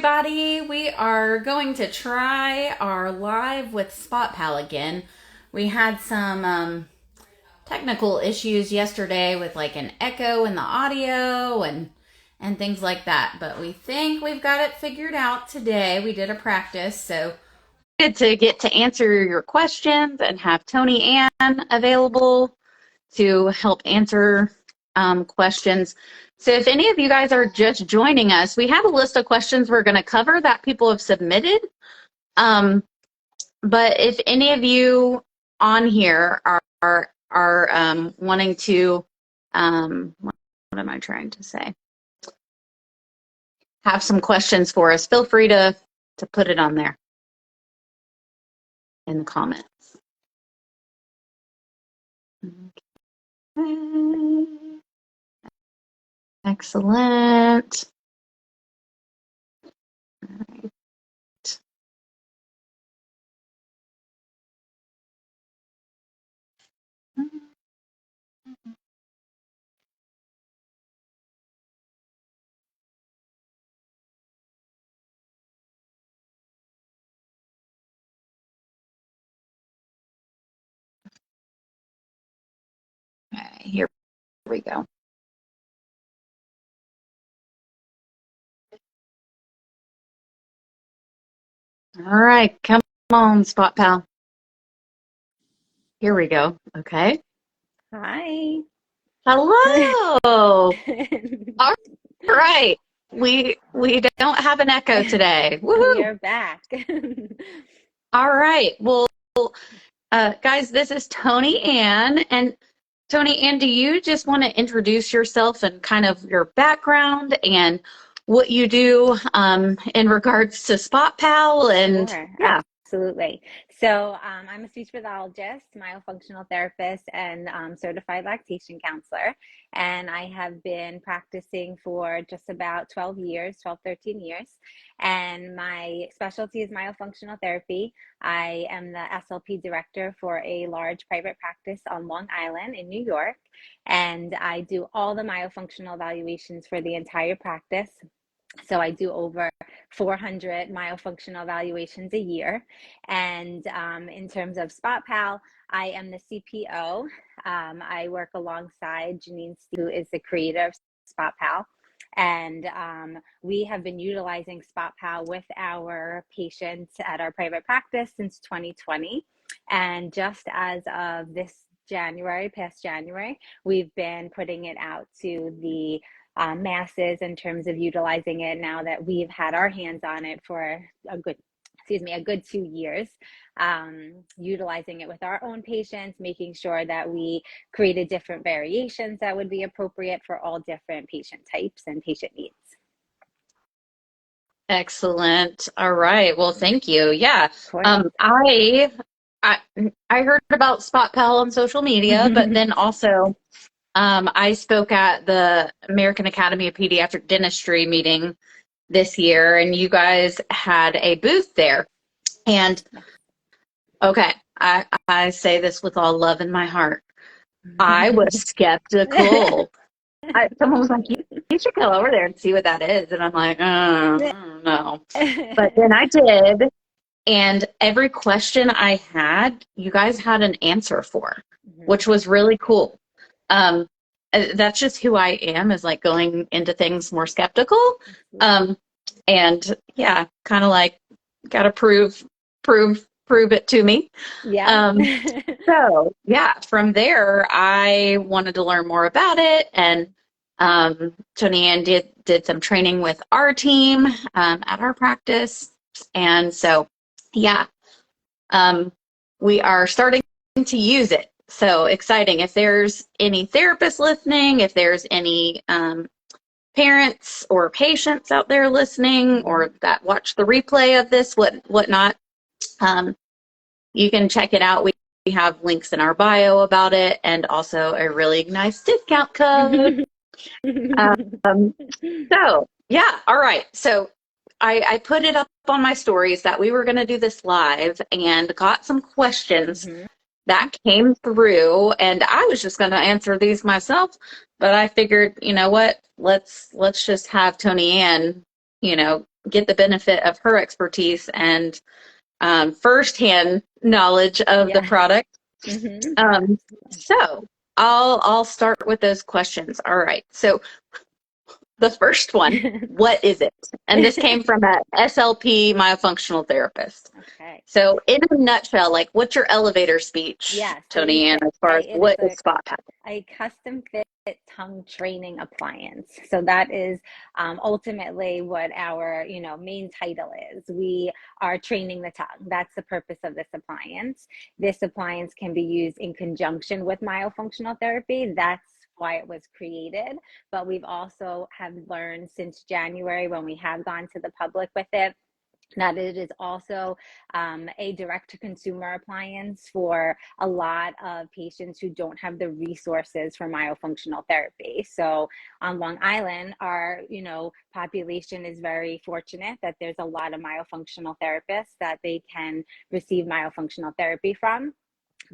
everybody. We are going to try our live with Spot Pal again. We had some technical issues yesterday with like an echo in the audio and things like that, but we think we've got it figured out today. We did a practice, so good to get to answer your questions and have Toni-Ann available to help answer questions. So if any of you guys are just joining us, we have a list of questions we're going to cover that people have submitted. But if any of you on here are wanting to, what am I trying to say? Have some questions for us, feel free to put it on there in the comments. Okay. Excellent. All right. Okay, here we go. All right, come on, Spot Pal. Here we go. Okay. Hi. Hello. All right. We don't have an echo today. We Woohoo. are back. All right. Well, guys, this is Toni-Ann. And Toni-Ann, do you just want to introduce yourself and kind of your background and what you do in regards to Spot Pal? And Sure, yeah. absolutely. So I'm a speech pathologist, myofunctional therapist, and certified lactation counselor. And I have been practicing for just about 12 years, 12, 13 years. And my specialty is myofunctional therapy. I am the SLP director for a large private practice on Long Island in New York. And I do all the myofunctional evaluations for the entire practice. So I do over 400 myofunctional evaluations a year. And in terms of Spot Pal, I am the CPO. I work alongside Janine, who is the creator of Spot Pal. And we have been utilizing Spot Pal with our patients at our private practice since 2020. And just as of this past January, we've been putting it out to the masses in terms of utilizing it now that we've had our hands on it for a good 2 years, utilizing it with our own patients, making sure that we created different variations that would be appropriate for all different patient types and patient needs. Excellent. All right. Well, thank you. Yeah. Of course. I heard about Spot Pal on social media, but then also I spoke at the American Academy of Pediatric Dentistry meeting this year, and you guys had a booth there. And okay, I say this with all love in my heart. I was skeptical. Someone was like, you should go over there and see what that is. And I'm like, I don't know. But then I did. And every question I had, you guys had an answer for, which was really cool. That's just who I am, is like going into things more skeptical. And yeah, kind of like got to prove it to me. Yeah. So yeah, from there, I wanted to learn more about it. And Toni-Ann did some training with our team at our practice. And so, yeah, we are starting to use it. So exciting. If there's any therapists listening, if there's any parents or patients out there listening or that watch the replay of this, whatnot, you can check it out. We have links in our bio about it and also a really nice discount code. So yeah, all right. So I put it up on my stories that we were going to do this live and got some questions that came through, and I was just going to answer these myself, but I figured, you know what, let's just have Toni-Ann, get the benefit of her expertise and firsthand knowledge of the Yes. product. Mm-hmm. So I'll start with those questions. All right. So the first one, what is it? And this came from a SLP myofunctional therapist. Okay. So in a nutshell, like what's your elevator speech, Yeah, so we Toni-Ann, say as far as it is what is spot paddle? a custom fit tongue training appliance. So that is ultimately what our, main title is. We are training the tongue. That's the purpose of this appliance. This appliance can be used in conjunction with myofunctional therapy. That's why it was created. But we've also have learned since January, when we have gone to the public with it, that it is also a direct-to-consumer appliance for a lot of patients who don't have the resources for myofunctional therapy. So on Long Island, our population is very fortunate that there's a lot of myofunctional therapists that they can receive myofunctional therapy from.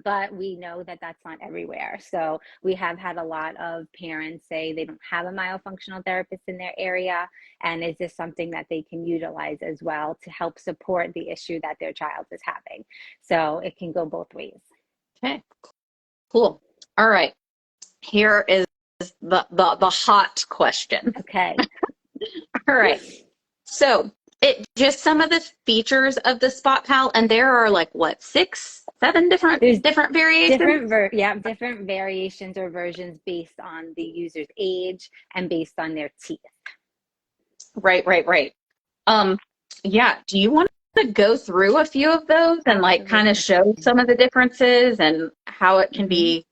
But we know that that's not everywhere. So we have had a lot of parents say they don't have a myofunctional therapist in their area. And is this something that they can utilize as well to help support the issue that their child is having? So it can go both ways. Okay, cool. All right. Here is the hot question. Okay. All right. So it just some of the features of the Spot Pal, and there are like what, 6, 7 There's different variations? different variations or versions based on the user's age and based on their teeth. Right. Yeah. Do you want to go through a few of those and like kind of Absolutely. show some of the differences and how it can Mm-hmm. be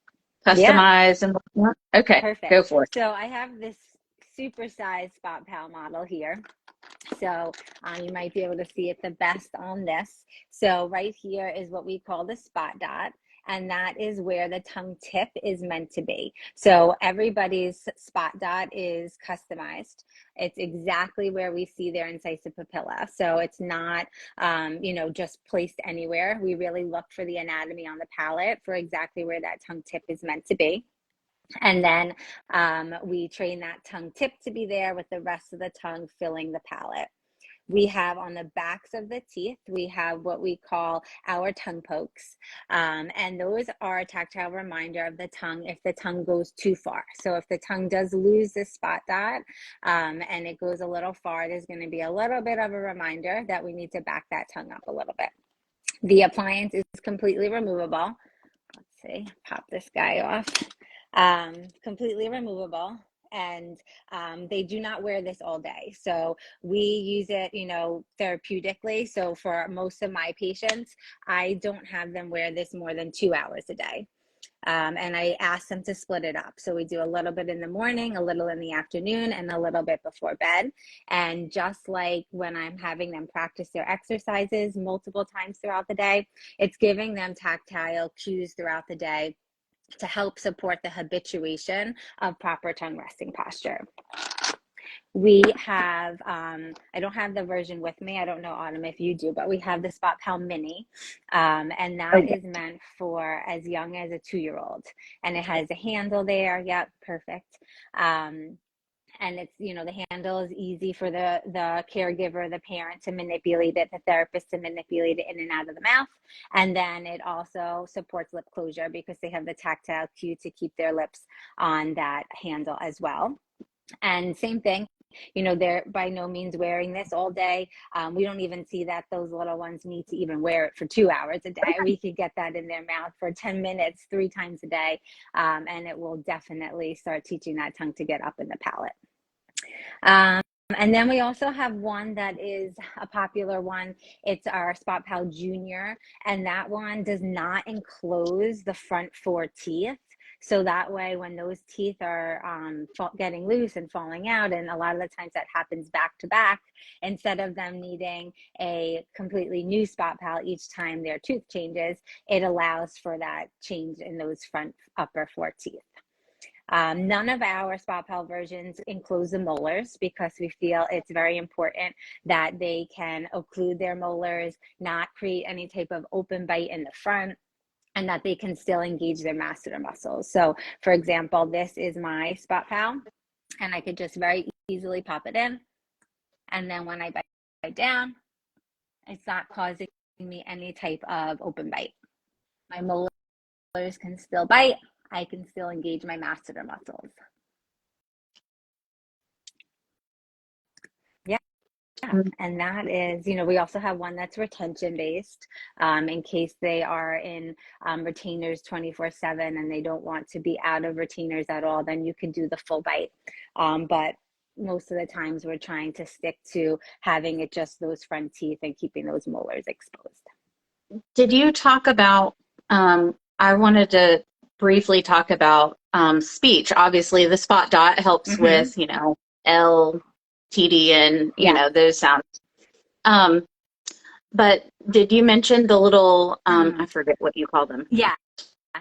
Yeah. customized and whatnot? Okay, Perfect. go for it. So I have this supersized Spot Pal model here. So you might be able to see it the best on this. So right here is what we call the spot dot. And that is where the tongue tip is meant to be. So everybody's spot dot is customized. It's exactly where we see their incisive papilla. So it's not, just placed anywhere. We really look for the anatomy on the palate for exactly where that tongue tip is meant to be. And then we train that tongue tip to be there with the rest of the tongue filling the palate. We have on the backs of the teeth, we have what we call our tongue pokes. And those are a tactile reminder of the tongue if the tongue goes too far. So if the tongue does lose this spot dot and it goes a little far, there's going to be a little bit of a reminder that we need to back that tongue up a little bit. The appliance is completely removable. Let's see, pop this guy off. Completely removable, and they do not wear this all day. So we use it, therapeutically. So for most of my patients, I don't have them wear this more than 2 hours a day. And I ask them to split it up. So we do a little bit in the morning, a little in the afternoon, and a little bit before bed. And just like when I'm having them practice their exercises multiple times throughout the day, it's giving them tactile cues throughout the day to help support the habituation of proper tongue resting posture. We have, I don't have the version with me. I don't know, Autumn, if you do, but we have the Spot Pal Mini. And that Okay. is meant for as young as a 2-year-old. And it has a handle there. Yep, perfect. And it's, the handle is easy for the caregiver, the parent to manipulate it, the therapist to manipulate it in and out of the mouth. And then it also supports lip closure because they have the tactile cue to keep their lips on that handle as well. And same thing, they're by no means wearing this all day. We don't even see that those little ones need to even wear it for 2 hours a day. We could get that in their mouth for 10 minutes, 3 times a day. And it will definitely start teaching that tongue to get up in the palate. And then we also have one that is a popular one. It's our Spot Pal Junior, and that one does not enclose the front 4 teeth. So that way, when those teeth are getting loose and falling out, and a lot of the times that happens back to back, instead of them needing a completely new Spot Pal each time their tooth changes, it allows for that change in those front upper 4 teeth. None of our Spot Pal versions enclose the molars because we feel it's very important that they can occlude their molars, not create any type of open bite in the front, and that they can still engage their masseter muscles. So for example, this is my Spot Pal, and I could just very easily pop it in. And then when I bite down. It's not causing me any type of open bite. My molars can still bite. I can still engage my masseter muscles. Yeah. And that is, we also have one that's retention based, in case they are in retainers 24/7 and they don't want to be out of retainers at all, then you can do the full bite. But most of the times we're trying to stick to having it just those front teeth and keeping those molars exposed. Did you talk about, I wanted to briefly talk about speech. Obviously, the spot dot helps with, L, TD, and, those sounds. But did you mention the little, I forget what you call them. Yeah.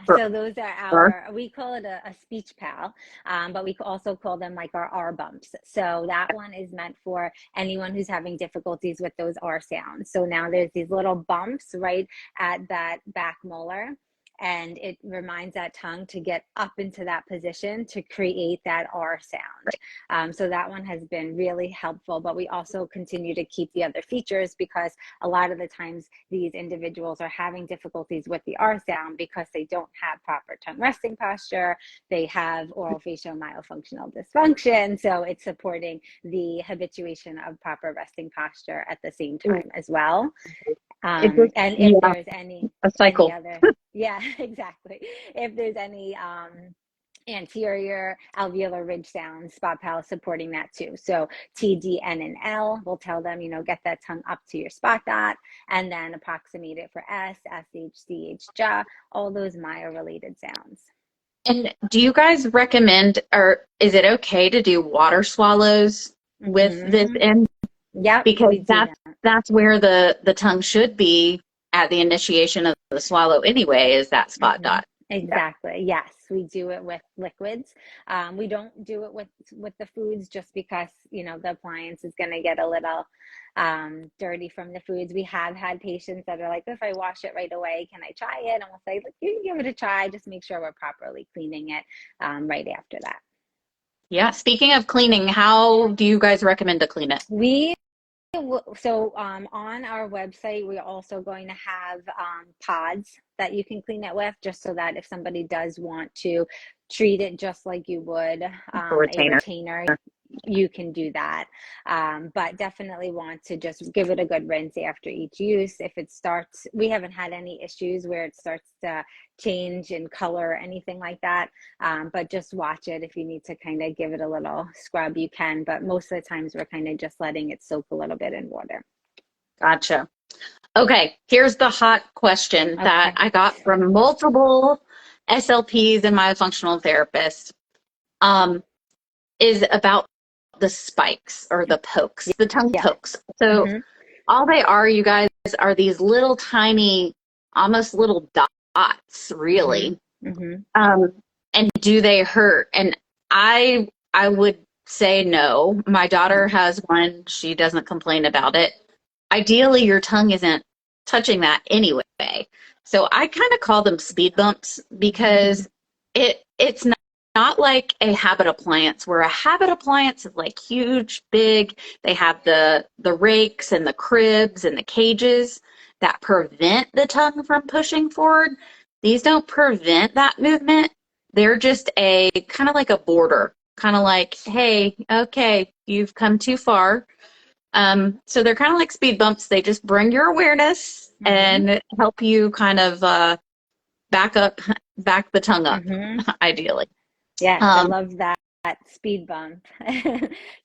So those are we call it a speech pal, but we also call them like our R bumps. So that one is meant for anyone who's having difficulties with those R sounds. So now there's these little bumps right at that back molar, and it reminds that tongue to get up into that position to create that R sound. So that one has been really helpful, but we also continue to keep the other features because a lot of the times these individuals are having difficulties with the R sound because they don't have proper tongue resting posture. They have orofacial myofunctional dysfunction. So it's supporting the habituation of proper resting posture at the same time as well. And if there's any other, exactly. If there's any anterior alveolar ridge sounds, spot pal is supporting that too. So T, D, N, and L will tell them, get that tongue up to your spot dot, and then approximate it for S, H, C, H, J, all those Maya related sounds. And do you guys recommend, or is it okay to do water swallows with this in? Yeah, because that's where the tongue should be at the initiation of the swallow anyway, is that spot dot. Exactly. Yes, we do it with liquids. We don't do it with the foods just because the appliance is going to get a little dirty from the foods. We have had patients that are like, if I wash it right away, can I try it? And we'll say, look, you can give it a try. Just make sure we're properly cleaning it right after that. Yeah. Speaking of cleaning, how do you guys recommend to clean it? On our website, we're also going to have pods that you can clean it with, just so that if somebody does want to treat it just like you would a retainer, you can do that. But definitely want to just give it a good rinse after each use. If it starts, we haven't had any issues where it starts to change in color or anything like that. But just watch it. If you need to kind of give it a little scrub, you can. But most of the times we're kind of just letting it soak a little bit in water. Gotcha. Okay, here's the hot question that I got from multiple SLPs and myofunctional therapists, is about the spikes or the pokes, the tongue pokes. So all they are, you guys, are these little tiny, almost little dots, really. And do they hurt? And I would say no. My daughter has one. She doesn't complain about it. Ideally, your tongue isn't touching that anyway. So I kind of call them speed bumps because it's not like a habit appliance, where a habit appliance is like huge, big. They have the rakes and the cribs and the cages that prevent the tongue from pushing forward. These don't prevent that movement. They're just a kind of like a border, kind of like, hey, okay, you've come too far. So they're kind of like speed bumps. They just bring your awareness and help you kind of back the tongue up, ideally. Yes, I love that speed bump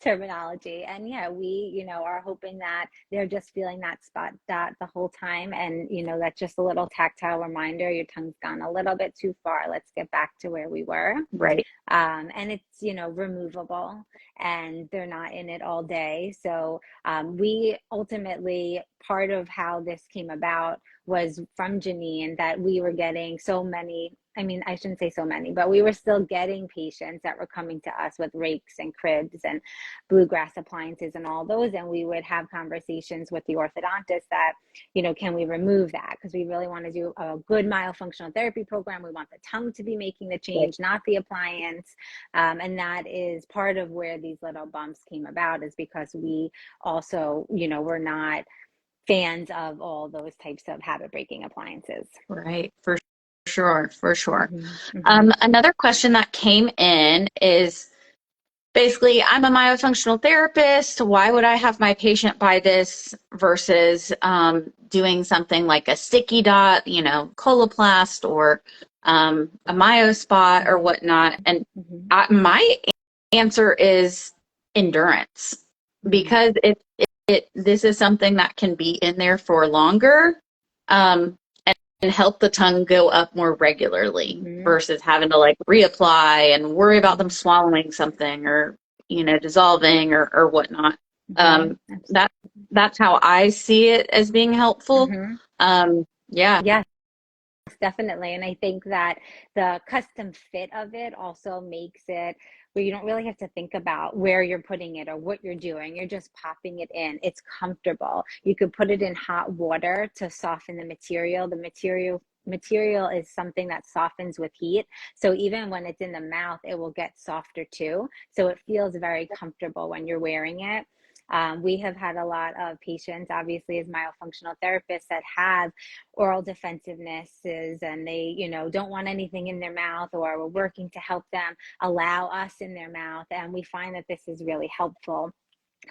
terminology. And yeah, we, are hoping that they're just feeling that spot dot the whole time. And, that's just a little tactile reminder, your tongue's gone a little bit too far. Let's get back to where we were. Right. And it's, removable, and they're not in it all day. So we ultimately, part of how this came about was from Janine, that we were getting so many I mean, I shouldn't say so many, but we were still getting patients that were coming to us with rakes and cribs and bluegrass appliances and all those. And we would have conversations with the orthodontist that, can we remove that? Because we really want to do a good myofunctional therapy program. We want the tongue to be making the change, not the appliance. And that is part of where these little bumps came about, is because we also, we're not fans of all those types of habit breaking appliances. Right. For sure. For sure. Mm-hmm. Another question that came in is basically, I'm a myofunctional therapist. Why would I have my patient buy this versus doing something like a sticky dot, Coloplast, or a MyoSpot or whatnot? And my answer is endurance, because this is something that can be in there for longer, and help the tongue go up more regularly versus having to like reapply and worry about them swallowing something or, dissolving or whatnot. That's how I see it as being helpful. Yeah. Yes, definitely. And I think that the custom fit of it also makes it where you don't really have to think about where you're putting it or what you're doing. You're just popping it in. It's comfortable. You could put it in hot water to soften the material. The material is something that softens with heat. So even when it's in the mouth, it will get softer too. So it feels very comfortable when you're wearing it. We have had a lot of patients, obviously, as myofunctional therapists, that have oral defensivenesses, and they, don't want anything in their mouth, or we're working to help them allow us in their mouth. And we find that this is really helpful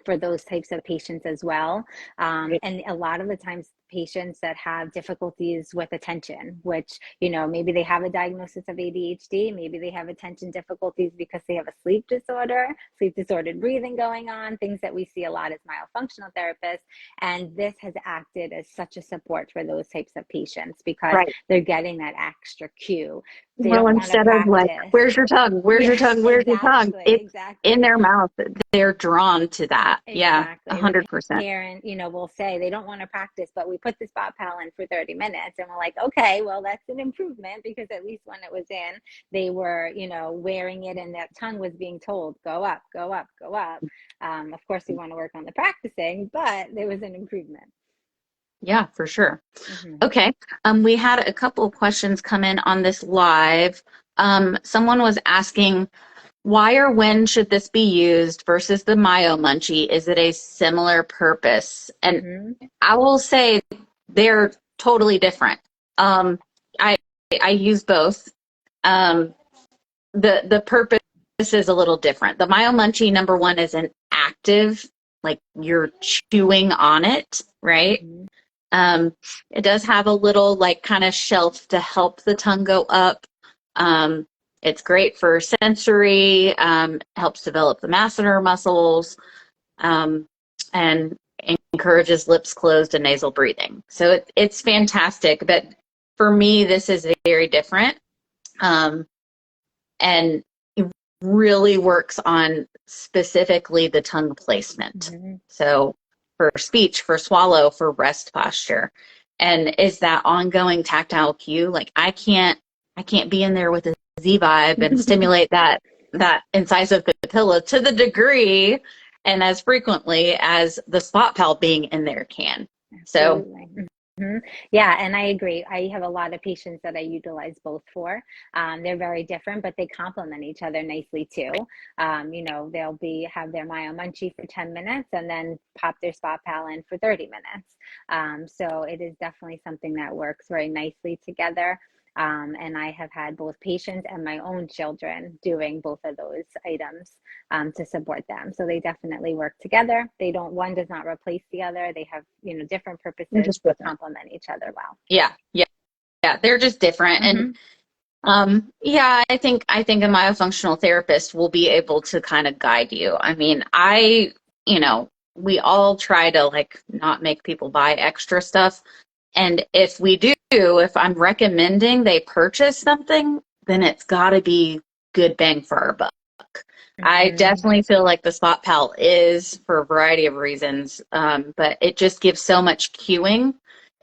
for those types of patients as well. And a lot of the times, patients that have difficulties with attention, which, maybe they have a diagnosis of ADHD, maybe they have attention difficulties because they have a sleep disordered breathing going on, things that we see a lot as myofunctional therapists. And this has acted as such a support for those types of patients, because they're getting that extra cue. They Well, don't want to instead of like, practice. where's your tongue? Where's your tongue? Where's your tongue? It's Exactly. in their mouth. They're drawn to that. Yeah, Exactly. 100%. The parent, will say they don't want to practice, but we put the spot pal in for 30 minutes, and we're like, okay, well, that's an improvement, because at least when it was in, they were, wearing it, and that tongue was being told, go up, go up, go up. Of course, we want to work on the practicing, but there was an improvement. Yeah, for sure. Okay. We had a couple of questions come in on this live. Someone was asking, why or when should this be used versus the Myo Munchie? Is it a similar purpose? And I will say they're totally different. I use both. The purpose is a little different. The Myo Munchie, number one, is an active, like you're chewing on it, right? It does have a little like kind of shelf to help the tongue go up. It's great for sensory, helps develop the masseter muscles, and encourages lips closed and nasal breathing. So it's fantastic. But for me, this is very different, and it really works on specifically the tongue placement. So for speech, for swallow, for rest posture, and is that ongoing tactile cue. Like I can't be in there with a Z-vibe and stimulate that incisive papilla to the degree and as frequently as the spot pal being in there can. Absolutely. Yeah, and I agree. I have a lot of patients that I utilize both for. They're very different, but they complement each other nicely too. They'll have their Myo Munchie for 10 minutes and then pop their spot pal in for 30 minutes. So it is definitely something that works very nicely together. And I have had both patients and my own children doing both of those items to support them. So they definitely work together. One does not replace the other. They have, different purposes, but complement each other well. Yeah. They're just different. And I think a myofunctional therapist will be able to kind of guide you. I mean, we all try to like not make people buy extra stuff. And if I'm recommending they purchase something, then it's got to be good bang for our buck. I definitely feel like the spot pal is, for a variety of reasons, but it just gives so much cueing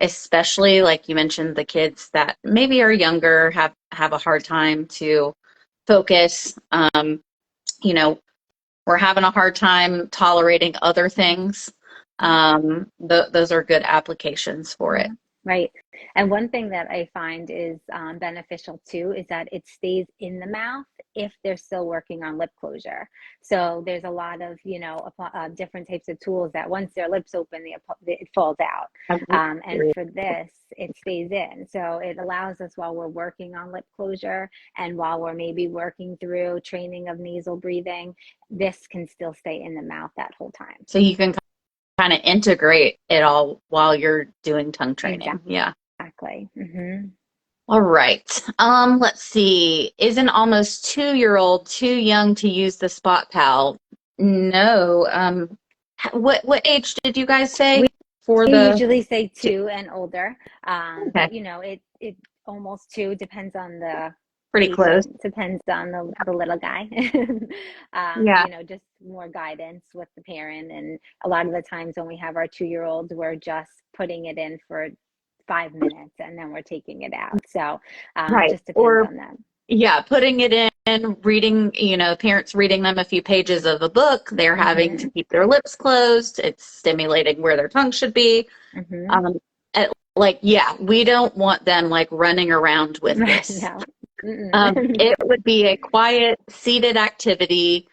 especially like you mentioned, the kids that maybe are younger have a hard time to focus. You know, we're having a hard time tolerating other things. Those are good applications for it. Mhm. Right. And one thing that I find is beneficial too is that it stays in the mouth if they're still working on lip closure. So there's a lot of, different types of tools that once their lips open, it falls out. I And agree. for this, it stays in. So it allows us while we're working on lip closure and while we're maybe working through training of nasal breathing, this can still stay in the mouth that whole time. So you can kind of integrate it all while you're doing tongue training. Yeah. Exactly. Hmm. All right. Let's see. Is an almost 2-year-old too young to use the Spot Pal? No. What age did you guys say We for we the usually say two? 2 and older, Okay, but it almost 2 depends on the pretty close. patient, depends on the little guy. Yeah. Just more guidance with the parent. And a lot of the times when we have our 2-year-olds, we're just putting it in for 5 minutes and then we're taking it out. So it Right. just depends Or on them. yeah, putting it in, reading, parents reading them a few pages of a book, they're having to Hmm. keep their lips closed. It's stimulating where their tongue should be. Hmm. Um, like, yeah, we don't want them like running around with Right. this. No. Mm-mm. It would be a quiet, seated activity,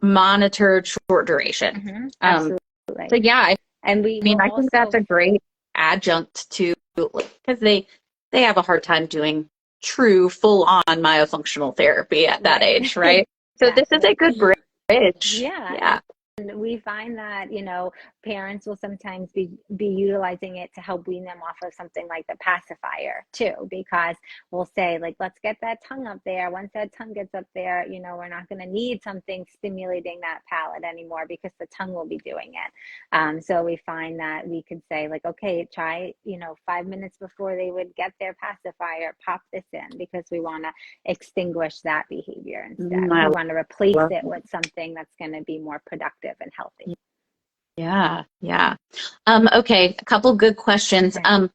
monitored, short duration. Hmm. Um, so Absolutely. yeah, I And we will mean, I think that's also a great adjunct to because they have a hard time doing true full-on myofunctional therapy at that right. age, right? So this is a Exactly. good bridge. Yeah, Yeah. and we find that, parents will sometimes be utilizing it to help wean them off of something like the pacifier too, because we'll say like, let's get that tongue up there. Once that tongue gets up there, we're not going to need something stimulating that palate anymore because the tongue will be doing it. So we find that we could say like, okay, try, 5 minutes before they would get their pacifier, pop this in because we want to extinguish that behavior instead. I We want to replace love it it. with something that's going to be more productive and healthy. Yeah, yeah. Okay, a couple good questions. Okay.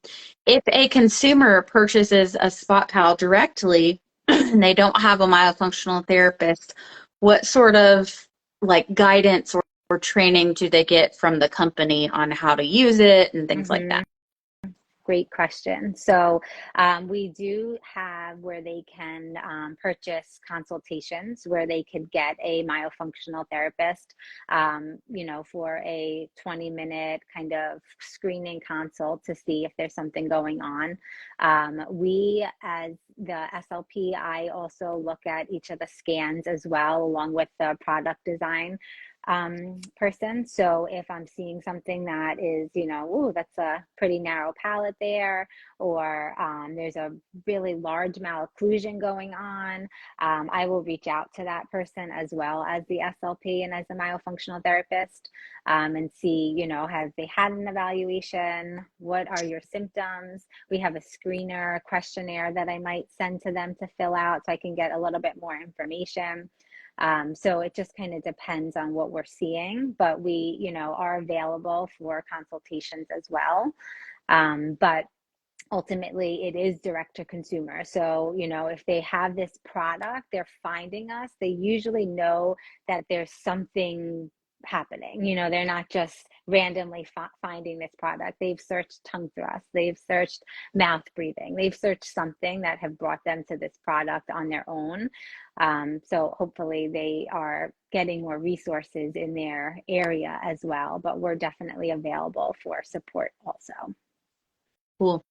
If a consumer purchases a Spot Pal directly and they don't have a myofunctional therapist, what sort of like guidance or training do they get from the company on how to use it and things like Hmm. that? Great question. So we do have where they can purchase consultations where they could get a myofunctional therapist, for a 20-minute kind of screening consult to see if there's something going on. We, as the SLP, I also look at each of the scans as well, along with the product design person. So if I'm seeing something that is, ooh, that's a pretty narrow palate there, or there's a really large malocclusion going on, I will reach out to that person as well as the SLP and as the myofunctional therapist, and see, have they had an evaluation? What are your symptoms? We have a screener questionnaire that I might send to them to fill out so I can get a little bit more information. So it just kind of depends on what we're seeing, but we, are available for consultations as well. But ultimately it is direct to consumer. So, if they have this product, they're finding us, they usually know that there's something happening. They're not just randomly finding this product. They've searched tongue thrust, they've searched mouth breathing, they've searched something that have brought them to this product on their own. So hopefully they are getting more resources in their area as well, but we're definitely available for support also. Cool.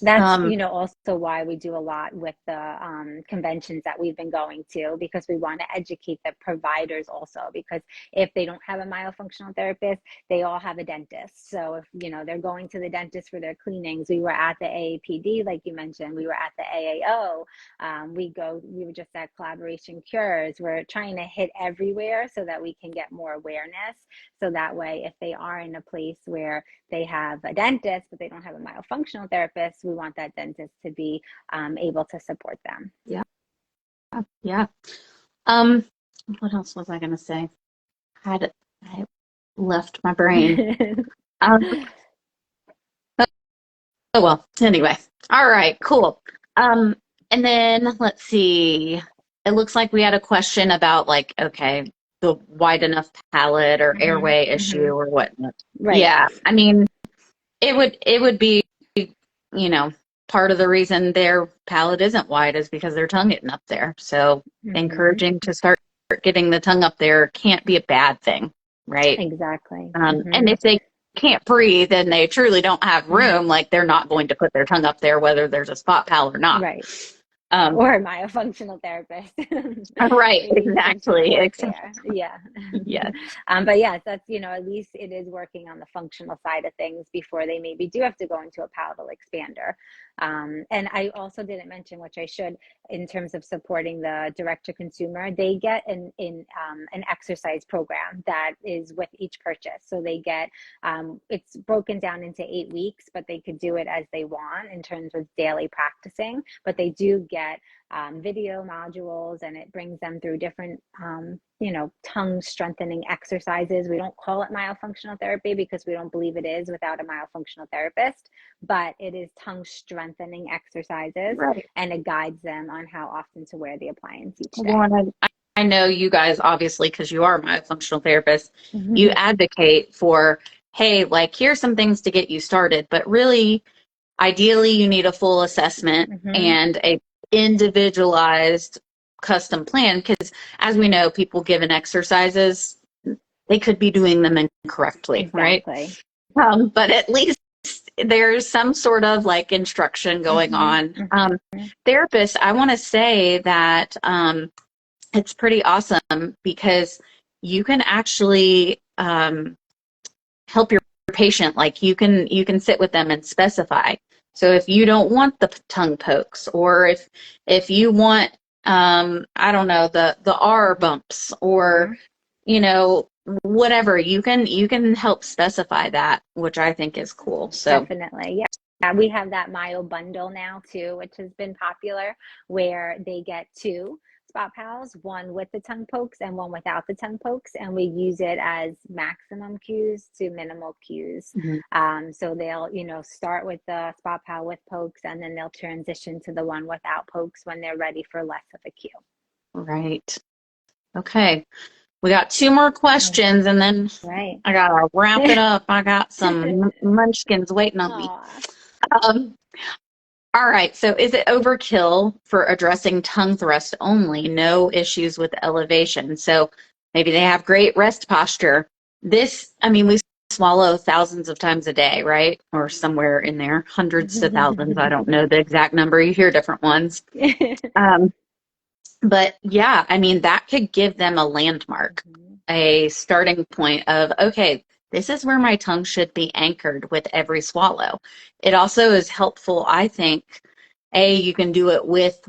That's, Um, also why we do a lot with the conventions that we've been going to, because we want to educate the providers also, because if they don't have a myofunctional therapist, they all have a dentist. So if, they're going to the dentist for their cleanings, we were at the AAPD, like you mentioned, we were at the AAO, we were just at Collaboration Cures. We're trying to hit everywhere so that we can get more awareness. So that way, if they are in a place where they have a dentist, but they don't have a myofunctional therapist, we want that dentist to be able to support them. yeah, yeah. Um, what else was I gonna say? I left my brain. Um, Oh well, anyway. All right, cool. Um, and then let's see. It looks like we had a question about like, okay, the wide enough palate or Hmm. airway issue Hmm. or whatnot. Right. Yeah, I mean, it would be, you know, part of the reason their palate isn't wide is because their tongue isn't up there. So Hmm. encouraging to start getting the tongue up there can't be a bad thing, right? Exactly. And Hmm. if they can't breathe and they truly don't have Hmm. room, like they're not going to put their tongue up there whether there's a spot pal or not. Right. Um, Or myofunctional therapist. right, We need some exactly, support exactly. there. Yeah. Yes, But yes, that's, at least it is working on the functional side of things before they maybe do have to go into a palatal expander. And I also didn't mention, which I should, in terms of supporting the direct to consumer, they get an exercise program that is with each purchase. So they get, it's broken down into 8 weeks, but they could do it as they want in terms of daily practicing. But they do get video modules, and it brings them through different, tongue strengthening exercises. We don't call it myofunctional therapy because we don't believe it is without a myofunctional therapist, but it is tongue strengthening exercises, right. and it guides them on how often to wear the appliance each day. Well, I know you guys, obviously, because you are my functional therapist, you advocate for, hey, like, here's some things to get you started, but really, ideally, you need a full assessment Hmm. and a individualized custom plan because, as we know, people given exercises, they could be doing them incorrectly, right? Exactly. But at least there's some sort of like instruction going Hmm. on. Hmm. Therapists, I want to say that it's pretty awesome because you can actually help your patient. Like you can sit with them and specify. So if you don't want the tongue pokes, or if you want I don't know, the R bumps, or Hmm. you know whatever, you can help specify that, which I think is cool. So Definitely. Yeah. Yeah, we have that Myo bundle now too, which has been popular, where they get two spot pals, one with the tongue pokes and one without the tongue pokes, and we use it as maximum cues to minimal cues. mhm. So they'll, start with the spot pal with pokes, and then they'll transition to the one without pokes when they're ready for less of a cue. Right. Okay. We got two more All questions and then right. I gotta wrap it up. I got some munchkins waiting on me. Aw. Um, all right. So is it overkill for addressing tongue thrust only? No issues with elevation. So maybe they have great rest posture. This, I mean, we swallow thousands of times a day, right? Or somewhere in there, hundreds to thousands. I don't know the exact number. You hear different ones. Um, but yeah, I mean, that could give them a landmark, Mhm. a starting point of, okay, this is where my tongue should be anchored with every swallow. It also is helpful, I think. You can do it with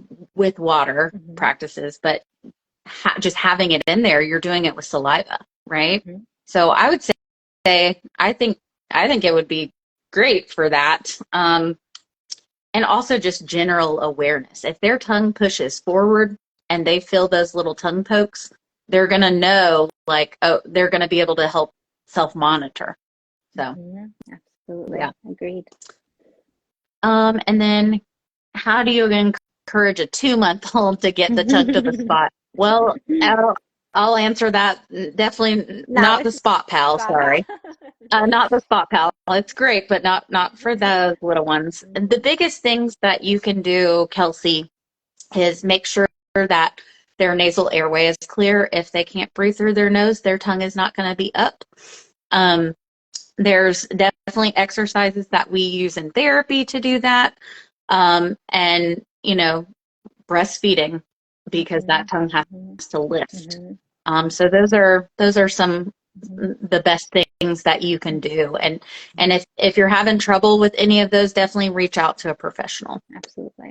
water Mhm. practices, but just having it in there, you're doing it with saliva, right? Mhm. So I would say I think it would be great for that. And also just general awareness. If their tongue pushes forward and they feel those little tongue pokes, they're going to know, like, oh, they're going to be able to help self monitor. So, Mhm. yeah. Absolutely. Agreed. And then how do you encourage a 2 month old to get the tongue to the spot? Well, I'll answer that. Definitely Not not the with spot pal. spot out. Sorry. Not the spot pal. It's great, but not for those little ones. And the Mhm. biggest things that you can do, Kelsey, is make sure that their nasal airway is clear. If they can't breathe through their nose, their tongue is not going to be up. Um, there's definitely exercises that we use in therapy to do that. And, breastfeeding because that Mhm. tongue has Mhm. to lift. Mhm. So those are some Mhm. the best things that you can do. And Mhm. if you're having trouble with any of those, definitely reach out to a professional. Absolutely.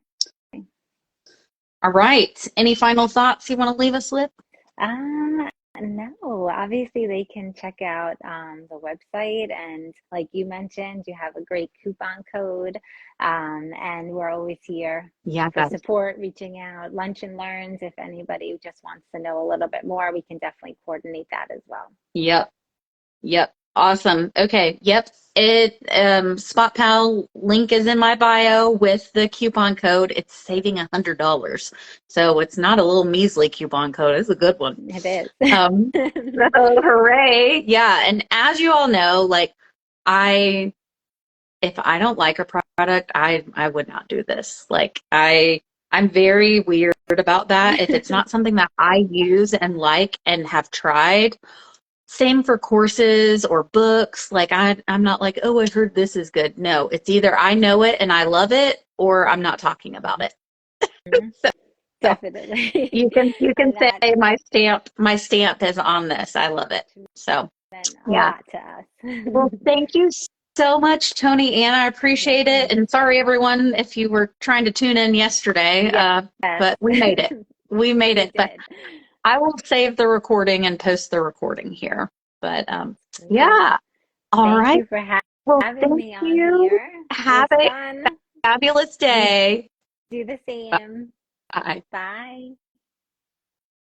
All right. Any final thoughts you want to leave us with? Um, no, obviously they can check out the website, and like you mentioned, you have a great coupon code. And we're always here Yeah, for guys. support, reaching out, lunch and learns. If anybody just wants to know a little bit more, we can definitely coordinate that as well. Yep. Yep. Awesome. Okay. Yep. Spot Pal link is in my bio with the coupon code. It's saving $100. So it's not a little measly coupon code. It's a good one. It Um, is. so hooray. Yeah. And as you all know, like I, if I don't like a product, I would not do this. I'm very weird about that. If it's not something that I use and like and have tried, same for courses or books. Like I'm not like, oh, I heard this is good. No, it's either I know it and I love it, or I'm not talking about it. So Definitely. you can say That my stamp is on this. I love it. So meant a yeah. lot to us. Well, thank you so much, Toni-Ann. I appreciate it. And sorry everyone if you were trying to tune in yesterday. Yes, But we made it. We made we it. But did. I will save the recording and post the recording here. But Great. yeah. All Thank right. you for Well, having thank me on you. here. It Have was a fun. fabulous You day. do the same. Bye. Bye.